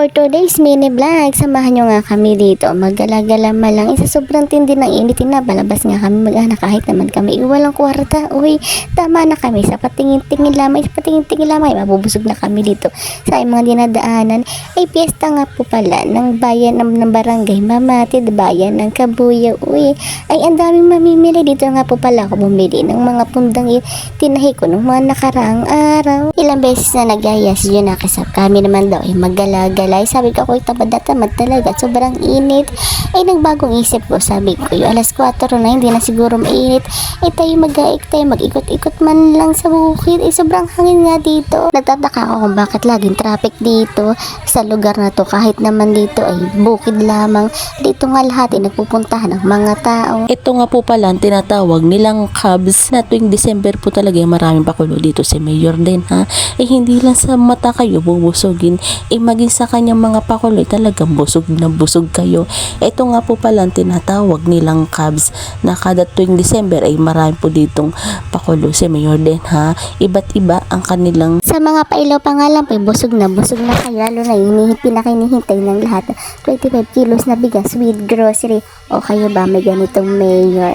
For today's mini vlog, samahan nyo nga kami dito. Magala-galama lang. Isa sobrang tindi ng initin na. Balabas nga kami mag-anak kahit naman kami walang kwarta. Uy, tama na kami. Sa patingin-tingin lamang. Sa patingin-tingin lamang. Mabubusog na kami dito. Sa mga dinadaanan. Ay, piyesta nga po pala ng bayan ng barangay Mamatid, bayan ng Kabuyaw. Uy, ay ang daming mamimili. Dito nga po pala ako bumili ng mga pundang tinahi ko ng mga nakaraang araw. Ilang beses na nagyaya si Junakisap. Kami naman daw ay magalagalay. Sabi ko ako'y tamad na tamad talaga. Sobrang init. Ay nagbagong isip ko. Sabi ko yung alas 4 na hindi na siguro mainit. Ay tayo mag-ikot-ikot man lang sa bukid. Ay sobrang hangin nga dito. Nagtataka ako kung bakit laging traffic dito sa lugar na to. Kahit naman dito ay bukid lamang. Dito nga lahat ay nagpupuntahan ng mga tao. Ito nga po pala ang tinatawag nilang Cubs na tuwing December po talaga maraming pakulo dito si Mayor din ha. Eh hindi lang sa mata kayo bubusugin, eh maging sa kanyang mga pakulo talagang busog na busog kayo. Ito nga po pala ang tinatawag nilang Cubs na kada tuwing December ay marami po ditong pakulo si Mayor din ha. Iba't iba ang kanilang Sa mga pailaw pa nga lang po, busog na kayo. Lalo na yung pinakinihintay ng lahat. 25 kilos na bigas with grocery. O kayo ba may ganitong mayor?